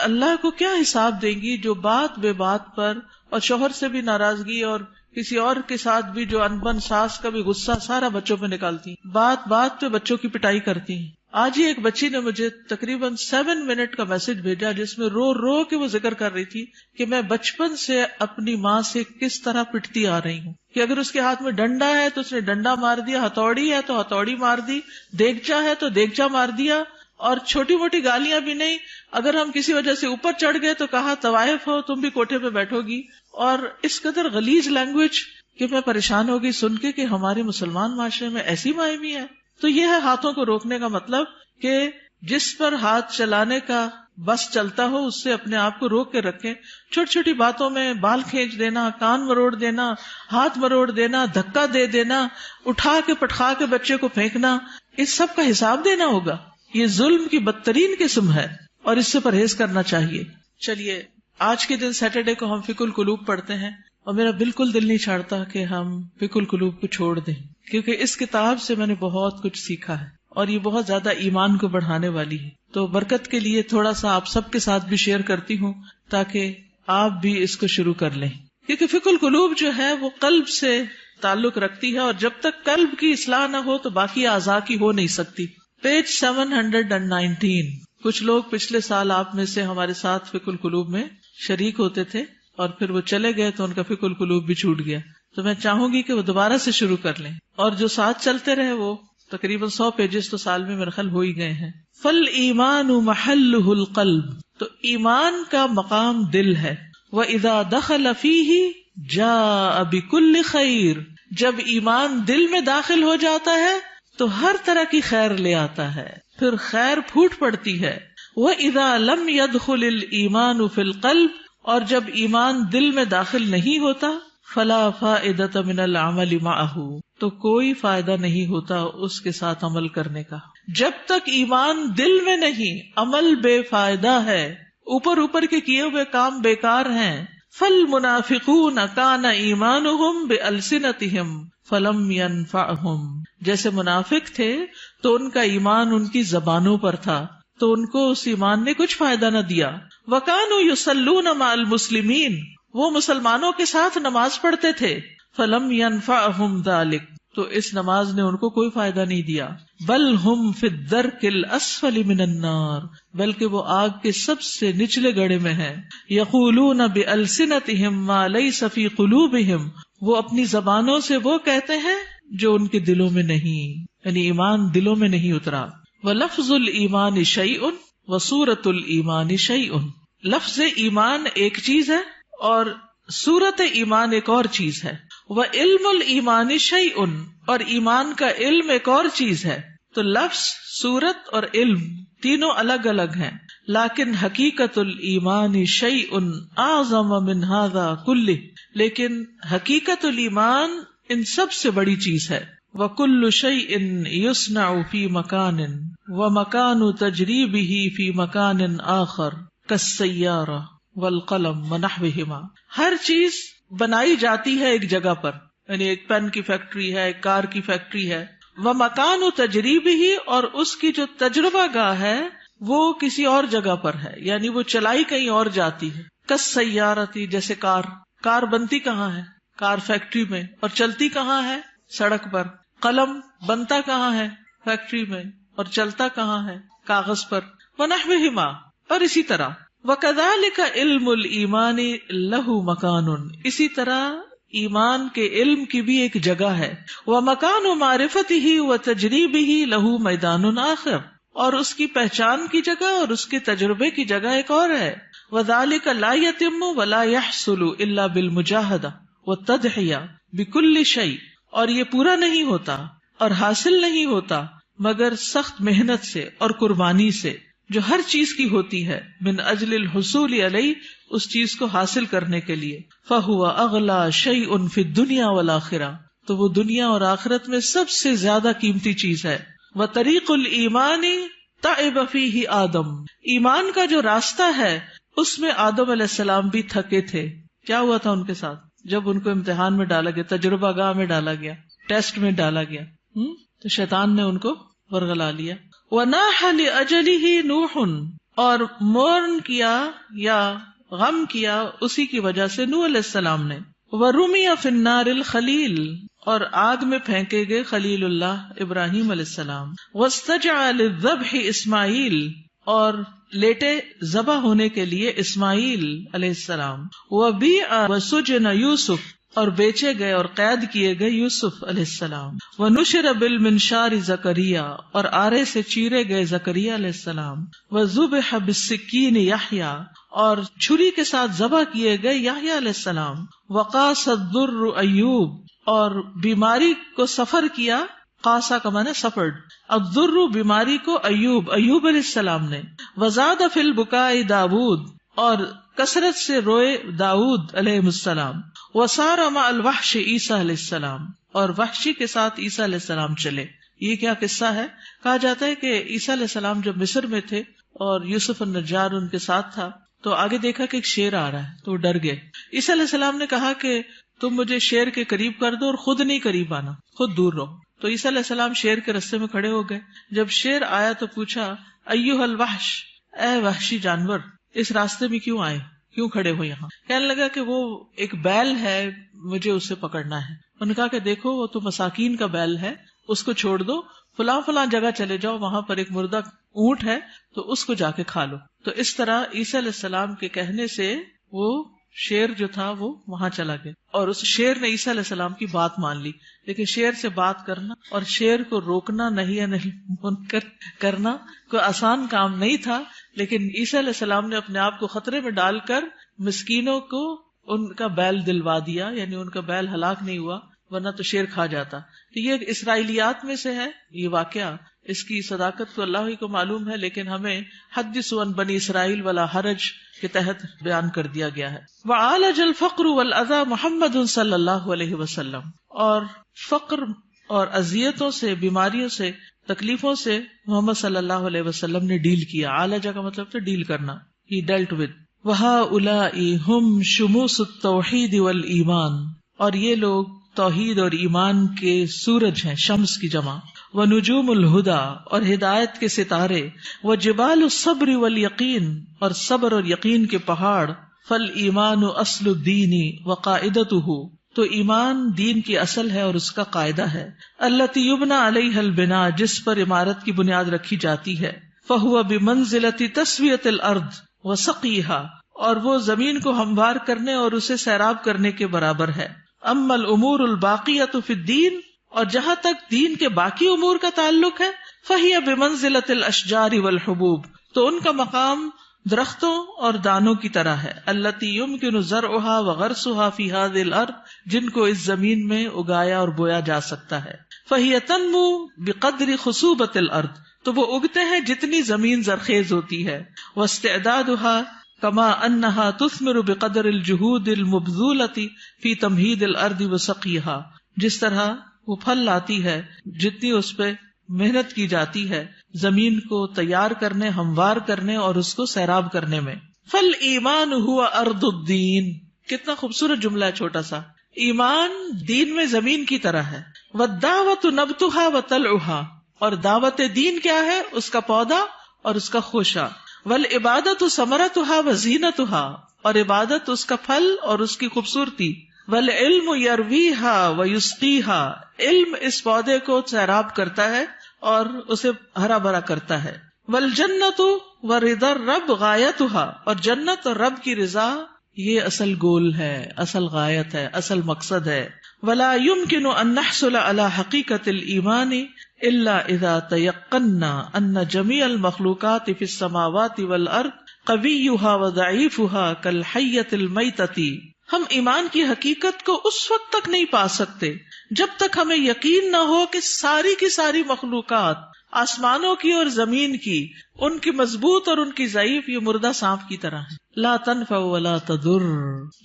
اللہ کو کیا حساب دیں گی جو بات بے بات پر اور شوہر سے بھی ناراضگی اور کسی اور کے ساتھ بھی جو انبن ساس کا بھی غصہ سارا بچوں پہ نکالتی، بات بات پہ بچوں کی پٹائی کرتی ہیں. آج ہی ایک بچی نے مجھے تقریباً 7 منٹ کا میسج بھیجا جس میں رو رو کے وہ ذکر کر رہی تھی کہ میں بچپن سے اپنی ماں سے کس طرح پٹتی آ رہی ہوں، کہ اگر اس کے ہاتھ میں ڈنڈا ہے تو اس نے ڈنڈا مار دیا، ہتھوڑی ہے تو ہتھوڑی مار دی، دیگچا ہے تو دیگچا مار دیا، اور چھوٹی موٹی گالیاں بھی نہیں. اگر ہم کسی وجہ سے اوپر چڑھ گئے تو کہا طوائف ہو تم بھی کوٹھے پہ بیٹھو گی. اور اس قدر غلیظ لینگویج کہ میں پریشان ہو گئی سن کے کہ ہمارے مسلمان معاشرے میں ایسی مائیں بھی ہیں. تو یہ ہے ہاتھوں کو روکنے کا مطلب کہ جس پر ہاتھ چلانے کا بس چلتا ہو اس سے اپنے آپ کو روک کے رکھیں. چھوٹی چھوٹی باتوں میں بال کھینچ دینا، کان مروڑ دینا، ہاتھ مروڑ دینا، دھکا دے دینا، اٹھا کے پٹخا کے بچے کو پھینکنا، اس سب کا حساب دینا ہوگا. یہ ظلم کی بدترین قسم ہے اور اس سے پرہیز کرنا چاہیے. چلیے آج کے دن سیٹرڈے کو ہم فقہ القلوب پڑھتے ہیں، اور میرا بالکل دل نہیں چاہتا کہ ہم فقہ القلوب کو چھوڑ دیں، کیونکہ اس کتاب سے میں نے بہت کچھ سیکھا ہے اور یہ بہت زیادہ ایمان کو بڑھانے والی ہے. تو برکت کے لیے تھوڑا سا آپ سب کے ساتھ بھی شیئر کرتی ہوں تاکہ آپ بھی اس کو شروع کر لیں، کیونکہ فقہ القلوب جو ہے وہ قلب سے تعلق رکھتی ہے، اور جب تک قلب کی اصلاح نہ ہو تو باقی اعضاء کی ہو نہیں سکتی. پیج 719. کچھ لوگ پچھلے سال آپ میں سے ہمارے ساتھ فقہ القلوب میں شریک ہوتے تھے اور پھر وہ چلے گئے تو ان کا فقہ القلوب بھی چھوٹ گیا. تو میں چاہوں گی کہ وہ دوبارہ سے شروع کر لیں، اور جو ساتھ چلتے رہے وہ تقریباً 100 پیجز تو سال میں میرے خیال ہو ہی گئے ہیں. فالایمان محلہ القلب، تو ایمان کا مقام دل ہے. وَإِذَا دَخَلَ فِيهِ جَاءَ بِكُلِّ خَيْرٍ، جب ایمان دل میں داخل ہو جاتا ہے تو ہر طرح کی خیر لے آتا ہے، پھر خیر پھوٹ پڑتی ہے. وَإِذَا لَمْ يَدْخُلِ الْإِيمَانُ فِي الْقَلْبِ، اور جب ایمان دل میں داخل نہیں ہوتا، فَلَا فَائِدَةَ مِنَ الْعَمَلِ مَعَهُ، تو کوئی فائدہ نہیں ہوتا اس کے ساتھ عمل کرنے کا. جب تک ایمان دل میں نہیں، عمل بے فائدہ ہے، اوپر اوپر کے کیے ہوئے کام بیکار ہیں. فَالْمُنَافِقُونَ كَانَ إِيمَانُهُمْ بِأَلْسِنَتِهِمْ فَلَمْ يَنْفَعْهُمْ، جیسے منافق تھے تو ان کا ایمان ان کی زبانوں پر تھا تو ان کو اس ایمان نے کچھ فائدہ نہ دیا. وَكَانُوا يُصَلُّونَ مَعَ الْمُسْلِمِينَ، وہ مسلمانوں کے ساتھ نماز پڑھتے تھے. فَلَمْ يَنْفَعْهُمْ ذَلِكَ، تو اس نماز نے ان کو کوئی فائدہ نہیں دیا. بل ہم فی الدرک الاسفل من النار، بلکہ وہ آگ کے سب سے نچلے گڑھے میں ہیں. یقولون بألسنتہم ما لیس فی قلوبہم، وہ اپنی زبانوں سے وہ کہتے ہیں جو ان کے دلوں میں نہیں، یعنی ایمان دلوں میں نہیں اترا. ولفظ الایمان شیء وصورت الایمان شیء، لفظ ایمان ایک چیز ہے اور صورت ایمان ایک اور چیز ہے. وعلم الایمان شیء، اور ایمان کا علم ایک اور چیز ہے. تو لفظ، صورت اور علم تینوں الگ الگ ہیں، لیکن حقیقت الایمان شیء اعظم من ھذا کلہ، لیکن حقیقت الایمان ان سب سے بڑی چیز ہے. وکل شیء یصنع فی مکان ومکان تجریبہ فی مکان آخر کالسیارہ والقلم ونحوہما، ہر چیز بنائی جاتی ہے ایک جگہ پر، یعنی ایک پین کی فیکٹری ہے، ایک کار کی فیکٹری ہے. ومکان تجریبہ، اور اس کی جو تجربہ گاہ ہے وہ کسی اور جگہ پر ہے، یعنی وہ چلائی کہیں اور جاتی ہے. کالسیارہ، جیسے کار بنتی کہاں ہے؟ کار فیکٹری میں، اور چلتی کہاں ہے؟ سڑک پر. قلم بنتا کہاں ہے؟ فیکٹری میں، اور چلتا کہاں ہے؟ کاغذ پر. وَنَحْوِهِمَا، اور اسی طرح. وَكَذَلِكَ عِلْمُ الْإِيمَانِ لَهُ مَكَانٌ، اسی طرح ایمان کے علم کی بھی ایک جگہ ہے. وَمَكَانُ مَعْرِفَتِهِ وَتَجْرِيبِهِ لَهُ مَيْدَانٌ آخر، اور اس کی پہچان کی جگہ اور اس کے تجربے کی جگہ ایک اور ہے. وَذَلِكَ لَا يَتِمُّ وَلَا يَحْصُلُ إِلَّا بِالْمُجَاهَدَةِ وَالتَّضْحِيَةِ بِكُلِّ شَيْءٍ، اور یہ پورا نہیں ہوتا اور حاصل نہیں ہوتا مگر سخت محنت سے اور قربانی سے، جو ہر چیز کی ہوتی ہے، من اجل الحصول علیہ، اس چیز کو حاصل کرنے کے لیے. فَهُوَ أَغْلَى شَيْءٌ فِي الدُّنْيَا وَالْآخِرَةِ، تو وہ دنیا اور آخرت میں سب سے زیادہ قیمتی چیز ہے. وَطَرِيقُ الْإِيمَانِ تَعِبَ فِيهِ آدم، ایمان کا جو راستہ ہے اس میں آدم علیہ السلام بھی تھکے تھے. کیا ہوا تھا ان کے ساتھ؟ جب ان کو امتحان میں ڈالا گیا، تجربہ گاہ میں ڈالا گیا، ٹیسٹ میں ڈالا گیا، تو شیطان نے ان کو ورغلا لیا. وَنَاحَ لِأَجَلِهِ نُوحٌ، اور مورن کیا یا غم کیا اسی کی وجہ سے نوح علیہ السلام نے. وَرُمِيَ فِي النَّارِ الْخَلِيلِ، اور آگ میں پھینکے گئے خلیل اللہ ابراہیم علیہ السلام. وَاسْتَجَعَ لِلذَّبْحِ اسماعیل، اور لیٹے ذبح ہونے کے لیے اسماعیل علیہ السلام. وَبِيعَ وَسُجِنَ یوسف، اور بیچے گئے اور قید کیے گئے یوسف علیہ السلام. وَنُشِرَ بِالْمِنشَارِ زکریا، اور آرے سے چیرے گئے زکریا علیہ السلام. وَذُبِحَ بِالسِّكِّينِ یحییٰ، اور چھری کے ساتھ ذبح کیے گئے یحییٰ علیہ السلام. وَقَاسَ الضُّرُّ ایوب، اور بیماری کو سفر کیا، قاسا کا معنی سفرڈ، الضُّرُّ بیماری کو ایوب علیہ السلام نے. وَزَادَ فِي الْبُكَاءِ داود، اور کثرت سے روئے داؤد علیہ السلام. وَصَارَ مَعَ الْوَحْشِ عیسیٰ علیہ السلام، اور وحشی کے ساتھ عیسیٰ علیہ السلام چلے. یہ کیا قصہ ہے؟ کہا جاتا ہے کہ عیسیٰ علیہ السلام جب مصر میں تھے اور یوسف النجار ان کے ساتھ تھا، تو آگے دیکھا کہ ایک شیر آ رہا ہے تو وہ ڈر گئے. عیسیٰ علیہ السلام نے کہا کہ تم مجھے شیر کے قریب کر دو اور خود نہیں قریب آنا، خود دور رہو. تو عیسیٰ علیہ السلام شیر کے رستے میں کھڑے ہو گئے. جب شیر آیا تو پوچھا، ایھا الوحش، اے وحشی جانور، اس راستے میں کیوں آئے، کیوں کھڑے ہو یہاں؟ کہنے لگا کہ وہ ایک بیل ہے، مجھے اسے پکڑنا ہے. انہوں نے کہا کہ دیکھو وہ تو مساکین کا بیل ہے، اس کو چھوڑ دو، فلاں فلاں جگہ چلے جاؤ، وہاں پر ایک مردہ اونٹ ہے تو اس کو جا کے کھا لو. تو اس طرح عیسیٰ علیہ السلام کے کہنے سے وہ شیر جو تھا وہ وہاں چلا گیا، اور اس شیر نے عیسیٰ علیہ السلام کی بات مان لی. لیکن شیر سے بات کرنا اور شیر کو روکنا نہیں منکر کرنا کوئی آسان کام نہیں تھا. لیکن عیسیٰ علیہ السلام نے اپنے آپ کو خطرے میں ڈال کر مسکینوں کو ان کا بیل دلوا دیا، یعنی ان کا بیل ہلاک نہیں ہوا، ورنہ تو شیر کھا جاتا. تو یہ اسرائیلیات میں سے ہے یہ واقعہ. اس کی صداقت تو اللہ ہی کو معلوم ہے، لیکن ہمیں حدثوا عن بنی اسرائیل ولا حرج کے تحت بیان کر دیا گیا ہے. وعالج الفقر والاذى محمد صلی اللہ علیہ وسلم، اور فقر اور اذیتوں سے، بیماریوں سے، تکلیفوں سے محمد صلی اللہ علیہ وسلم نے ڈیل کیا. عالجہ کا مطلب تھا ڈیل کرنا، ہی ڈیلٹ ود. وہؤلاء ہم شموس التوحید والایمان، اور یہ لوگ توحید اور ایمان کے سورج ہیں، شمس کی جمع. ونجوم الہدا، اور ہدایت کے ستارے. وجبال الصبر والیقین، اور صبر اور یقین کے پہاڑ. فالایمان اصل الدین وقاعدتہ، تو ایمان دین کی اصل ہے اور اس کا قاعدہ ہے. التی یبنى علیہ البناء، جس پر عمارت کی بنیاد رکھی جاتی ہے. فہو بمنزلۃ تسویۃ الارض وسقیها، اور وہ زمین کو ہموار کرنے اور اسے سیراب کرنے کے برابر ہے. اما الامور الباقیۃ فی الدین، اور جہاں تک دین کے باقی امور کا تعلق ہے، فہی بمنزلۃ الاشجار والحبوب، تو ان کا مقام درختوں اور دانوں کی طرح ہے. التی یمکن زرعها وغرسها فی هذه الارض، جن کو اس زمین میں اگایا اور بویا جا سکتا ہے. فہی تنمو بقدر خصوبۃ الارض، تو وہ اگتے ہیں جتنی زمین زرخیز ہوتی ہے. واستعدادها کما انہا تثمر بقدر الجہود المبذولۃ فی تمہید الارض وسقیها، جس طرح وہ پھل لاتی ہے جتنی اس پہ محنت کی جاتی ہے زمین کو تیار کرنے، ہموار کرنے اور اس کو سیراب کرنے میں. فالایمان هو ارض الدین، کتنا خوبصورت جملہ ہے چھوٹا سا. ایمان دین میں زمین کی طرح ہے. والدعوۃ نبتها وطلعها، اور دعوت دین کیا ہے؟ اس کا پودا اور اس کا خوشہ. والعبادت ثمرتها وزینتها، اور عبادت اس کا پھل اور اس کی خوبصورتی. والعلم یرویہا ویسقیہا، علم اس پودے کو سیراب کرتا ہے اور اسے ہرا بھرا کرتا ہے. والجنت ورضا الرب غایتھا، اور جنت اور رب کی رضا یہ اصل گول ہے، اصل غایت ہے، اصل مقصد ہے. ولا يمكن ان نحصل على حقیقت الایمان الا اذا تیقنا ان جميع المخلوقات في السماوات والارض قویها وضعیفها كالحیۃ المیتۃ. ہم ایمان کی حقیقت کو اس وقت تک نہیں پا سکتے جب تک ہمیں یقین نہ ہو کہ ساری کی ساری مخلوقات، آسمانوں کی اور زمین کی، ان کی مضبوط اور ان کی ضعیف یہ مردہ سانپ کی طرح ہے. لا تنفع ولا تضر،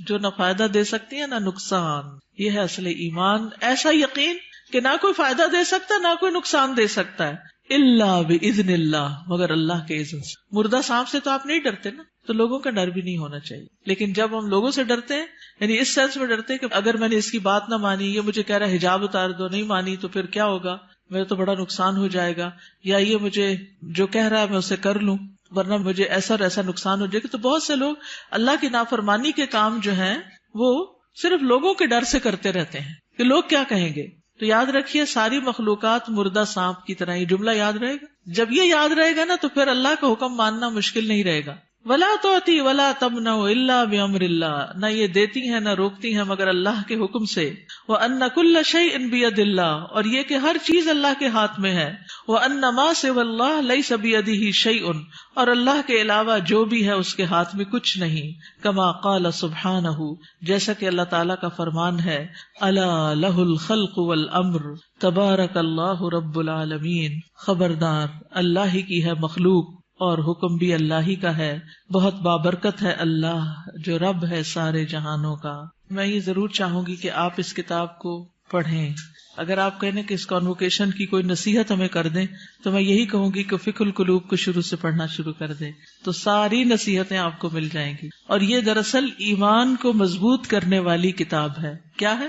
جو نہ فائدہ دے سکتی ہے نہ نقصان. یہ ہے اصل ایمان، ایسا یقین کہ نہ کوئی فائدہ دے سکتا نہ کوئی نقصان دے سکتا ہے، الا باذن اللہ، مگر اللہ کے اذن سے. مردہ سانپ سے تو آپ نہیں ڈرتے نا، تو لوگوں کا ڈر بھی نہیں ہونا چاہیے. لیکن جب ہم لوگوں سے ڈرتے ہیں، یعنی اس سینس میں ڈرتے ہیں کہ اگر میں نے اس کی بات نہ مانی، یہ مجھے کہہ رہا ہے حجاب اتار دو، نہیں مانی تو پھر کیا ہوگا، میرا تو بڑا نقصان ہو جائے گا، یا یہ مجھے جو کہہ رہا ہے میں اسے کر لوں ورنہ مجھے ایسا اور ایسا نقصان ہو جائے گا. تو بہت سے لوگ اللہ کی نافرمانی کے کام جو ہیں وہ صرف لوگوں کے ڈر سے کرتے رہتے ہیں کہ لوگ کیا کہیں گے. تو یاد رکھیے ساری مخلوقات مردہ سانپ کی طرح. یہ جملہ یاد رہے گا. جب یہ یاد رہے گا نا تو پھر اللہ کا حکم ماننا مشکل نہیں رہے گا. ولا تعطی ولا تمنع الا بامر اللہ، نہ یہ دیتی ہیں نہ روکتی ہیں مگر اللہ کے حکم سے. وان کل شیء بید اللہ، اور یہ کہ ہر چیز اللہ کے ہاتھ میں ہے. وان ما سوى اللہ لیس بیدہ شیء، اور اللہ کے علاوہ جو بھی ہے اس کے ہاتھ میں کچھ نہیں. کما قال سبحانہ، جیسا کہ اللہ تعالیٰ کا فرمان ہے، الا لہ الخلق والامر تبارک اللہ رب العالمین. خبردار، اللہ ہی کی ہے مخلوق اور حکم بھی اللہ ہی کا ہے. بہت بابرکت ہے اللہ جو رب ہے سارے جہانوں کا. میں یہ ضرور چاہوں گی کہ آپ اس کتاب کو پڑھیں. اگر آپ کہنے کہ اس کانوکیشن کی کوئی نصیحت ہمیں کر دیں تو میں یہی کہوں گی کہ فقہ القلوب کو شروع سے پڑھنا شروع کر دیں تو ساری نصیحتیں آپ کو مل جائیں گی. اور یہ دراصل ایمان کو مضبوط کرنے والی کتاب ہے. کیا ہے؟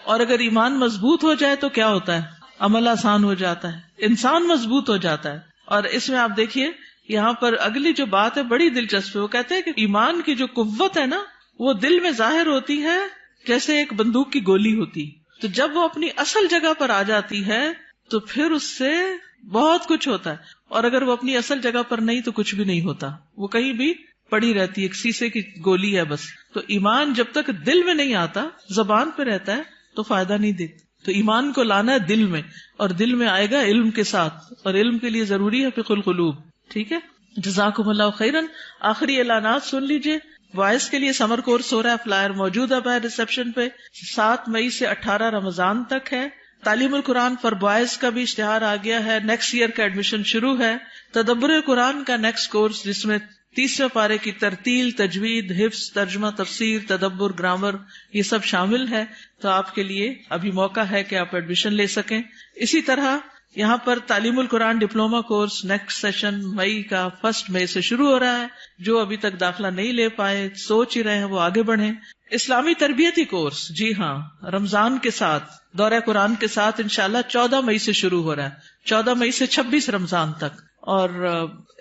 اور اگر ایمان مضبوط ہو جائے تو کیا ہوتا ہے؟ عمل آسان ہو جاتا ہے، انسان مضبوط ہو جاتا ہے. اور اس میں آپ دیکھیے یہاں پر اگلی جو بات ہے بڑی دلچسپ ہے. وہ کہتے ہیں کہ ایمان کی جو قوت ہے نا وہ دل میں ظاہر ہوتی ہے جیسے ایک بندوق کی گولی ہوتی. تو جب وہ اپنی اصل جگہ پر آ جاتی ہے تو پھر اس سے بہت کچھ ہوتا ہے. اور اگر وہ اپنی اصل جگہ پر نہیں تو کچھ بھی نہیں ہوتا، وہ کہیں بھی پڑی رہتی ہے، ایک شیشے کی گولی ہے بس. تو ایمان جب تک دل میں نہیں آتا، زبان پہ رہتا ہے تو فائدہ نہیں دیتا. تو ایمان کو لانا ہے دل میں، اور دل میں آئے گا علم کے ساتھ، اور علم کے لیے ضروری ہے فقہ القلوب. ٹھیک ہے، جزاکم اللہ خیرن. آخری اعلانات سن لیجئے. وائس کے لیے سمر کورس ہو رہا ہے، فلائر موجود ہے باہر ریسپشن پہ. 7 مئی سے 18 رمضان تک ہے. تعلیم القرآن فار بوائز کا بھی اشتہار آ گیا ہے، نیکسٹ ایئر کا ایڈمیشن شروع ہے. تدبر قرآن کا نیکسٹ کورس جس میں 30ویں پارے کی ترتیل، تجوید، حفظ، ترجمہ، تفسیر، تدبر، گرامر یہ سب شامل ہے. تو آپ کے لیے ابھی موقع ہے کہ آپ ایڈمیشن لے سکیں. اسی طرح یہاں پر تعلیم القرآن ڈپلوما کورس نیکسٹ سیشن مئی کا 1 مئی سے شروع ہو رہا ہے. جو ابھی تک داخلہ نہیں لے پائے، سوچ ہی رہے ہیں، وہ آگے بڑھیں. اسلامی تربیتی کورس، جی ہاں، رمضان کے ساتھ دورہ قرآن کے ساتھ انشاءاللہ 14 مئی سے شروع ہو رہا ہے، 14 مئی سے 26 رمضان تک. اور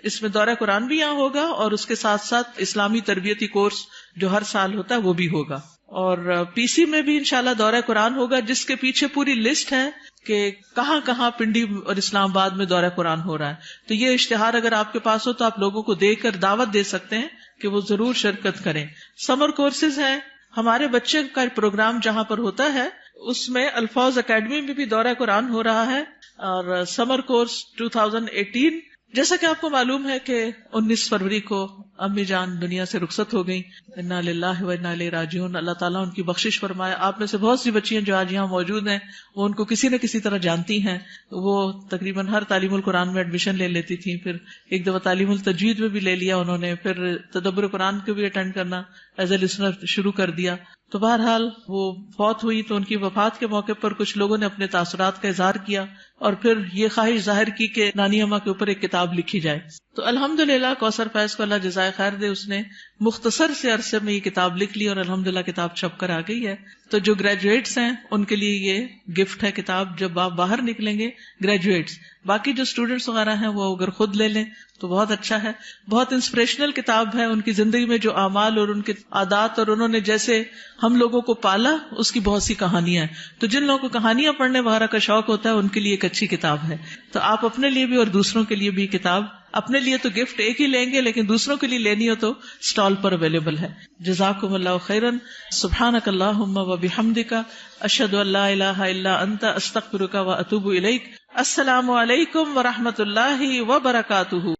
اس میں دورہ قرآن بھی یہاں ہوگا اور اس کے ساتھ ساتھ اسلامی تربیتی کورس جو ہر سال ہوتا ہے وہ بھی ہوگا. اور پی سی میں بھی انشاءاللہ دورہ قرآن ہوگا جس کے پیچھے پوری لسٹ ہے کہ کہاں کہاں پنڈی اور اسلام آباد میں دورہ قرآن ہو رہا ہے. تو یہ اشتہار اگر آپ کے پاس ہو تو آپ لوگوں کو دے کر دعوت دے سکتے ہیں کہ وہ ضرور شرکت کریں. سمر کورسز ہیں ہمارے بچے کا پروگرام جہاں پر ہوتا ہے اس میں الفاظ اکیڈمی میں بھی دورہ قرآن ہو رہا ہے. اور سمر کورس 2018 جیسا کہ آپ کو معلوم ہے کہ 19 فروری کو امی جان دنیا سے رخصت ہو گئی. انا للہ و انا الیہ راجعون. اللہ تعالیٰ ان کی بخشش فرمائے. آپ میں سے بہت سی بچیاں جو آج یہاں موجود ہیں وہ ان کو کسی نہ کسی طرح جانتی ہیں. وہ تقریباً ہر تعلیم القرآن میں ایڈمیشن لے لیتی تھیں، پھر ایک دفعہ تعلیم التجوید میں بھی لے لیا انہوں نے، پھر تدبر قرآن کو بھی اٹینڈ کرنا ایز اے لسنر شروع کر دیا. تو بہرحال وہ فوت ہوئی تو ان کی وفات کے موقع پر کچھ لوگوں نے اپنے تاثرات کا اظہار کیا اور پھر یہ خواہش ظاہر کی کہ نانی اماں کے اوپر ایک کتاب لکھی جائے. تو الحمدللہ کوثر فیض کو اللہ جزائے خیر دے، اس نے مختصر سے عرصے میں یہ کتاب لکھ لی اور الحمدللہ کتاب چھپ کر آ گئی ہے. تو جو گریجویٹس ہیں ان کے لیے یہ گفٹ ہے کتاب، جب آپ باہر نکلیں گے گریجویٹس. باقی جو اسٹوڈینٹس وغیرہ ہیں وہ اگر خود لے لیں تو بہت اچھا ہے. بہت انسپریشنل کتاب ہے، ان کی زندگی میں جو اعمال اور ان کے عادات اور انہوں نے جیسے ہم لوگوں کو پالا اس کی بہت سی کہانیاں ہیں. تو جن لوگوں کو کہانیاں پڑھنے وغیرہ کا شوق ہوتا ہے ان کے لیے ایک اچھی کتاب ہے. تو آپ اپنے لیے بھی اور دوسروں کے لیے بھی کتاب، اپنے لیے تو گفٹ ایک ہی لیں گے لیکن دوسروں کے لیے لینی ہو تو اسٹال پر اویلیبل ہے. جزاکم اللہ خیرا. سبحانک اللہم و بحمدک، اشہد ان لا الہ الا انت، استغفرک و اتوب الیک. السلام علیکم و رحمۃ اللہ وبرکاتہ.